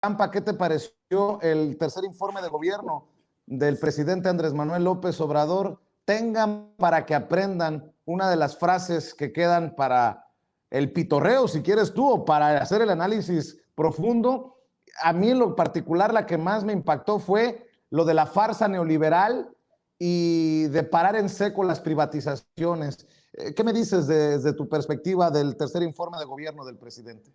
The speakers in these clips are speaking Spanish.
Campa, ¿qué te pareció el tercer informe de gobierno del presidente Andrés Manuel López Obrador? Tengan para que aprendan una de las frases que quedan para el pitorreo, si quieres tú, o para hacer el análisis profundo. A mí en lo particular la que más me impactó fue lo de la farsa neoliberal y de parar en seco las privatizaciones. ¿Qué me dices desde tu perspectiva del tercer informe de gobierno del presidente?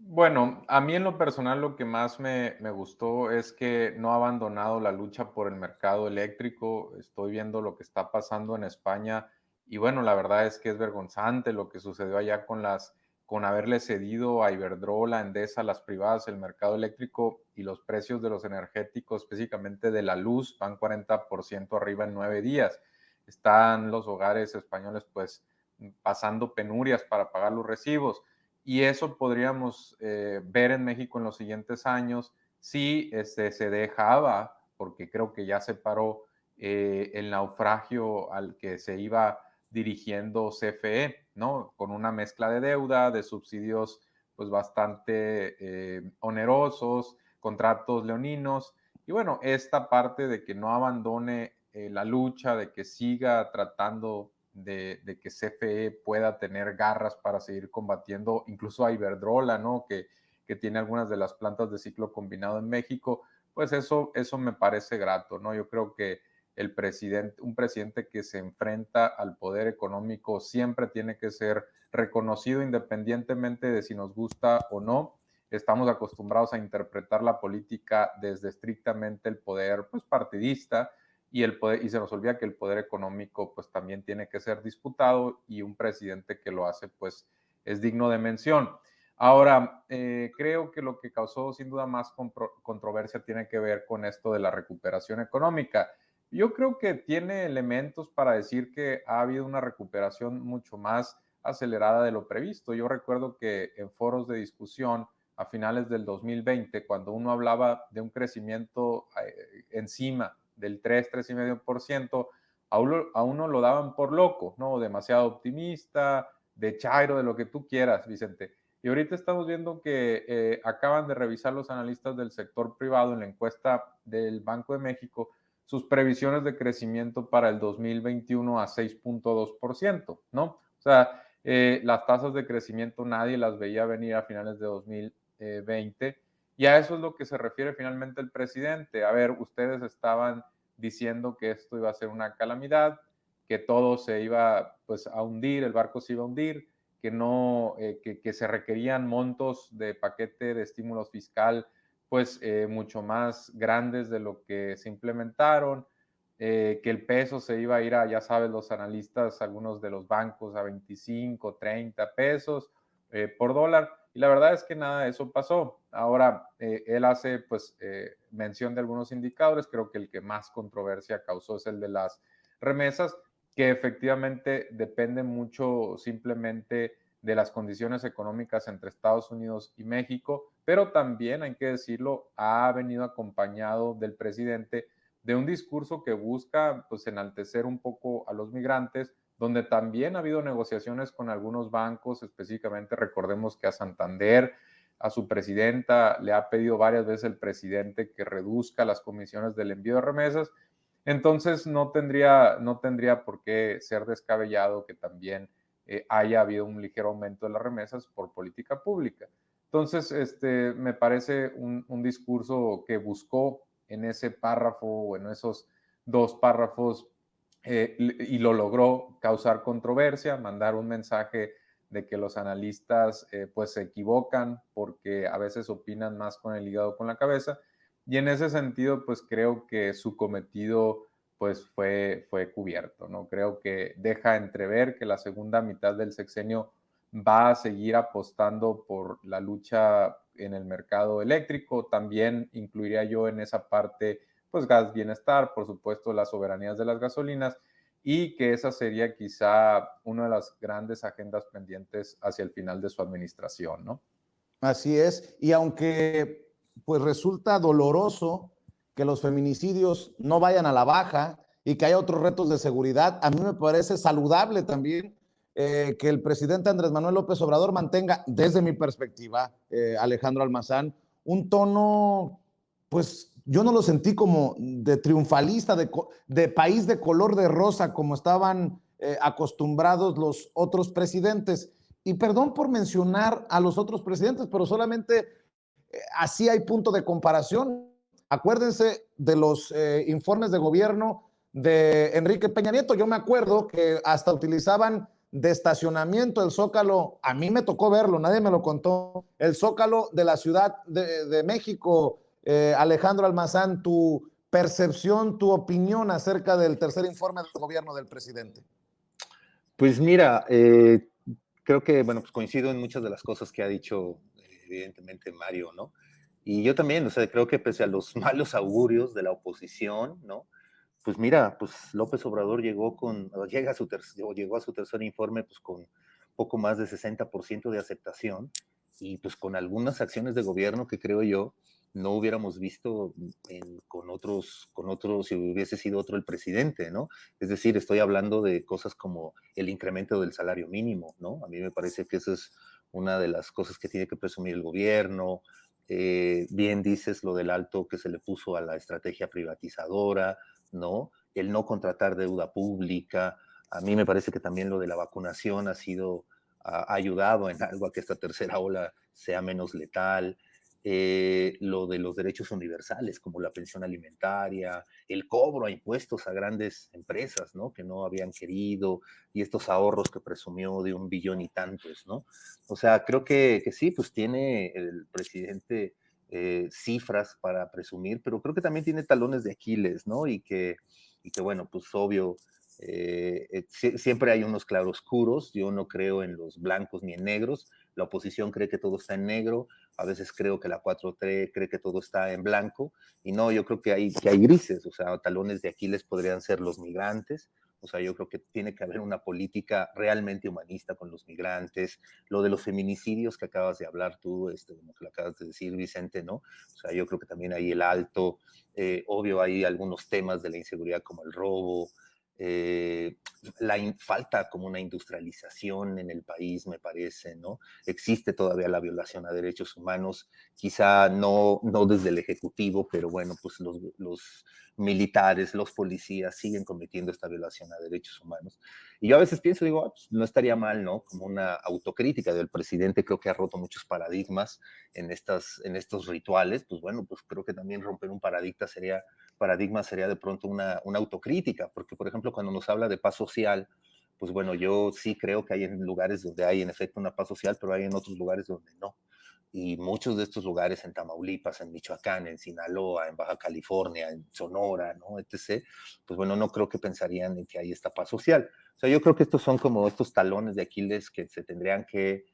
Bueno, a mí en lo personal lo que más me gustó es que no ha abandonado la lucha por el mercado eléctrico. Estoy viendo lo que está pasando en España y bueno, la verdad es que es vergonzante lo que sucedió allá con haberle cedido a Iberdrola, a Endesa, las privadas, el mercado eléctrico y los precios de los energéticos, específicamente de la luz, van 40% arriba en 9 días. Están los hogares españoles pues pasando penurias para pagar los recibos. Y eso podríamos ver en México en los siguientes años si se dejaba, porque creo que ya se paró el naufragio al que se iba dirigiendo CFE, ¿no? Con una mezcla de deuda, de subsidios pues bastante onerosos, contratos leoninos, y bueno, esta parte de que no abandone la lucha, de que siga tratando de que CFE pueda tener garras para seguir combatiendo, incluso a Iberdrola, ¿no? Que tiene algunas de las plantas de ciclo combinado en México, pues eso me parece grato, ¿no? Yo creo que un presidente que se enfrenta al poder económico siempre tiene que ser reconocido independientemente de si nos gusta o no. Estamos acostumbrados a interpretar la política desde estrictamente el poder pues, partidista, y se nos olvida que el poder económico pues también tiene que ser disputado, y un presidente que lo hace pues es digno de mención. Ahora, creo que lo que causó sin duda más controversia tiene que ver con esto de la recuperación económica. Yo creo que tiene elementos para decir que ha habido una recuperación mucho más acelerada de lo previsto. Yo recuerdo que en foros de discusión a finales del 2020, cuando uno hablaba de un crecimiento encima del 3,5%, a uno lo daban por loco, ¿no? Demasiado optimista, de chairo, de lo que tú quieras, Vicente. Y ahorita estamos viendo que acaban de revisar los analistas del sector privado en la encuesta del Banco de México sus previsiones de crecimiento para el 2021 a 6,2%, ¿no? O sea, las tasas de crecimiento nadie las veía venir a finales de 2020, y a eso es lo que se refiere finalmente el presidente. A ver, ustedes estaban diciendo que esto iba a ser una calamidad, que todo se iba pues a hundir, el barco se iba a hundir, que no, que se requerían montos de paquete de estímulos fiscal pues mucho más grandes de lo que se implementaron, que el peso se iba a ir a, ya sabes, los analistas, algunos de los bancos, a 25, 30 pesos por dólar, y la verdad es que nada de eso pasó. Ahora, él hace pues mención de algunos indicadores. Creo que el que más controversia causó es el de las remesas, que efectivamente depende mucho simplemente de las condiciones económicas entre Estados Unidos y México, pero también, hay que decirlo, ha venido acompañado del presidente de un discurso que busca pues enaltecer un poco a los migrantes, donde también ha habido negociaciones con algunos bancos. Específicamente recordemos que a Santander, a su presidenta, le ha pedido varias veces el presidente que reduzca las comisiones del envío de remesas. Entonces no tendría por qué ser descabellado que también haya habido un ligero aumento de las remesas por política pública. Entonces, me parece un discurso que buscó en ese párrafo o en esos dos párrafos, y lo logró, causar controversia, mandar un mensaje de que los analistas pues se equivocan porque a veces opinan más con el hígado que con la cabeza, y en ese sentido pues creo que su cometido pues fue cubierto, ¿no? Creo que deja entrever que la segunda mitad del sexenio va a seguir apostando por la lucha en el mercado eléctrico. También incluiría yo en esa parte pues gas bienestar, por supuesto las soberanías de las gasolinas, y que esa sería quizá una de las grandes agendas pendientes hacia el final de su administración, ¿no? Así es, y aunque pues resulta doloroso que los feminicidios no vayan a la baja y que haya otros retos de seguridad, a mí me parece saludable también que el presidente Andrés Manuel López Obrador mantenga, desde mi perspectiva, Alejandro Almazán, un tono, pues yo no lo sentí como de triunfalista, de país de color de rosa, como estaban acostumbrados los otros presidentes. Y perdón por mencionar a los otros presidentes, pero solamente así hay punto de comparación. Acuérdense de los informes de gobierno de Enrique Peña Nieto. Yo me acuerdo que hasta utilizaban de estacionamiento el Zócalo. A mí me tocó verlo, nadie me lo contó. El Zócalo de la Ciudad de México. Alejandro Almazán, tu percepción, tu opinión acerca del tercer informe del gobierno del presidente. Pues mira, creo que, bueno, pues coincido en muchas de las cosas que ha dicho, evidentemente, Mario, ¿no? Y yo también, o sea, creo que pese a los malos augurios de la oposición, ¿no? Pues mira, pues López Obrador llegó a su tercer informe pues con poco más de 60% de aceptación y pues con algunas acciones de gobierno que creo yo no hubiéramos visto con otros, si hubiese sido otro el presidente, ¿no? Es decir, estoy hablando de cosas como el incremento del salario mínimo, ¿no? A mí me parece que eso es una de las cosas que tiene que presumir el gobierno. Bien dices lo del alto que se le puso a la estrategia privatizadora, ¿no? El no contratar deuda pública. A mí me parece que también lo de la vacunación ha ayudado en algo a que esta tercera ola sea menos letal. Lo de los derechos universales, como la pensión alimentaria, el cobro a impuestos a grandes empresas, ¿no? Que no habían querido, y estos ahorros que presumió de 1 billón y tantos, ¿no? O sea, creo que sí, pues tiene el presidente cifras para presumir, pero creo que también tiene talones de Aquiles, ¿no? Y que bueno, pues obvio, siempre hay unos claroscuros, yo no creo en los blancos ni en negros, la oposición cree que todo está en negro, a veces creo que la 4T cree que todo está en blanco, y no, yo creo que hay grises, o sea, talones de Aquiles podrían ser los migrantes, o sea, yo creo que tiene que haber una política realmente humanista con los migrantes. Lo de los feminicidios que acabas de hablar tú, como que lo acabas de decir, Vicente, ¿no? O sea, yo creo que también hay el alto, obvio hay algunos temas de la inseguridad como el robo, falta como una industrialización en el país, me parece, ¿no? Existe todavía la violación a derechos humanos, quizá no desde el Ejecutivo, pero bueno, pues los militares, los policías siguen cometiendo esta violación a derechos humanos. Y yo a veces pienso, digo, pues no estaría mal, ¿no? Como una autocrítica del presidente, creo que ha roto muchos paradigmas en estos rituales, pues bueno, pues creo que también romper un paradigma sería de pronto una autocrítica, porque por ejemplo cuando nos habla de paz social, pues bueno, yo sí creo que hay en lugares donde hay en efecto una paz social, pero hay en otros lugares donde no. Y muchos de estos lugares en Tamaulipas, en Michoacán, en Sinaloa, en Baja California, en Sonora, ¿no? etc., pues bueno, no creo que pensarían en que hay esta paz social. O sea, yo creo que estos son como estos talones de Aquiles que se tendrían que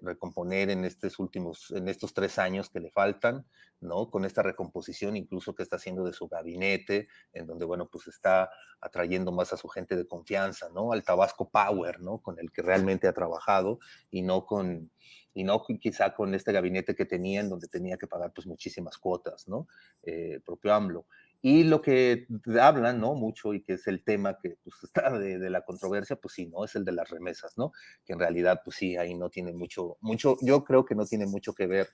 recomponer en estos 3 años que le faltan, ¿no? Con esta recomposición incluso que está haciendo de su gabinete, en donde, bueno, pues está atrayendo más a su gente de confianza, ¿no? Al Tabasco Power, ¿no? Con el que realmente ha trabajado y no quizá con este gabinete que tenía, en donde tenía que pagar pues muchísimas cuotas, ¿no? Propio AMLO. Y lo que hablan, ¿no? Mucho, y que es el tema que pues, está de la controversia, pues sí, ¿no? Es el de las remesas, ¿no? Que en realidad, pues sí, ahí no tiene mucho, yo creo que no tiene mucho que ver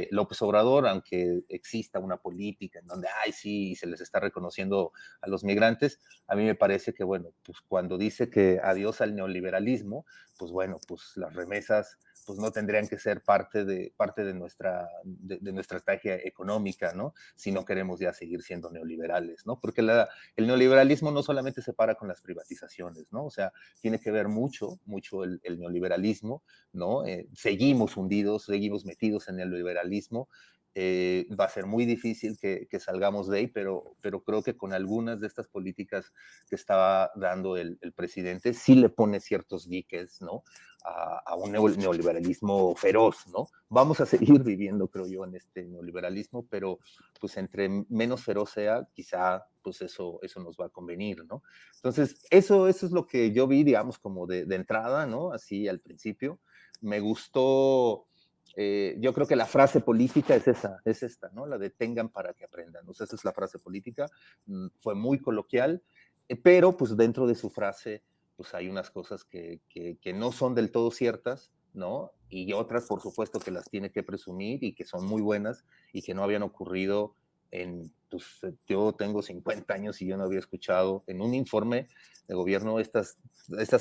López Obrador, aunque exista una política en donde, ay, sí, se les está reconociendo a los migrantes, a mí me parece que, bueno, pues cuando dice que adiós al neoliberalismo, pues bueno, pues las remesas pues no tendrían que ser parte de nuestra estrategia económica, ¿no? Si no queremos ya seguir siendo neoliberales, ¿no? Porque el neoliberalismo no solamente se para con las privatizaciones, ¿no? O sea, tiene que ver mucho el neoliberalismo, ¿no? Seguimos hundidos, seguimos metidos en el neoliberalismo. Va a ser muy difícil que salgamos de ahí, pero creo que con algunas de estas políticas que estaba dando el presidente, sí le pone ciertos diques, ¿no? A un neoliberalismo feroz, ¿no? Vamos a seguir viviendo, creo yo, en este neoliberalismo, pero pues entre menos feroz sea, quizá pues eso nos va a convenir, ¿no? Entonces, eso es lo que yo vi, digamos, como de entrada, ¿no? Así al principio. Me gustó, yo creo que la frase política es esta, ¿no? La de tengan para que aprendan. O sea, esa es la frase política. Fue muy coloquial, pero pues dentro de su frase, pues hay unas cosas que no son del todo ciertas, ¿no? Y otras, por supuesto, que las tiene que presumir y que son muy buenas y que no habían ocurrido pues, yo tengo 50 años y yo no había escuchado en un informe de gobierno estas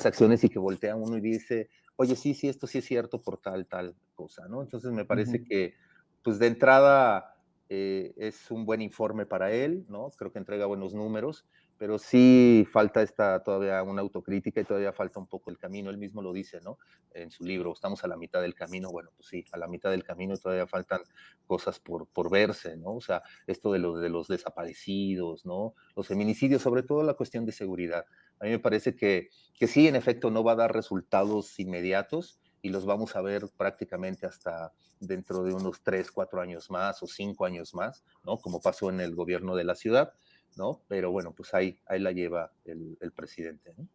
acciones y que voltea uno y dice, oye, sí, esto sí es cierto por tal cosa, ¿no? Entonces me parece que, pues de entrada, es un buen informe para él, ¿no? Creo que entrega buenos números, pero sí falta todavía una autocrítica y todavía falta un poco el camino. Él mismo lo dice, ¿no? En su libro, estamos a la mitad del camino. Bueno, pues sí, a la mitad del camino todavía faltan cosas por verse, ¿no? O sea, esto de los desaparecidos, ¿no? Los feminicidios, sobre todo la cuestión de seguridad. A mí me parece que sí, en efecto, no va a dar resultados inmediatos y los vamos a ver prácticamente hasta dentro de unos 3, 4 años más o 5 años más, ¿no? Como pasó en el gobierno de la ciudad, ¿no? Pero bueno, pues ahí la lleva el presidente, ¿no?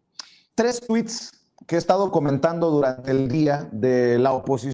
3 tweets que he estado comentando durante el día de la oposición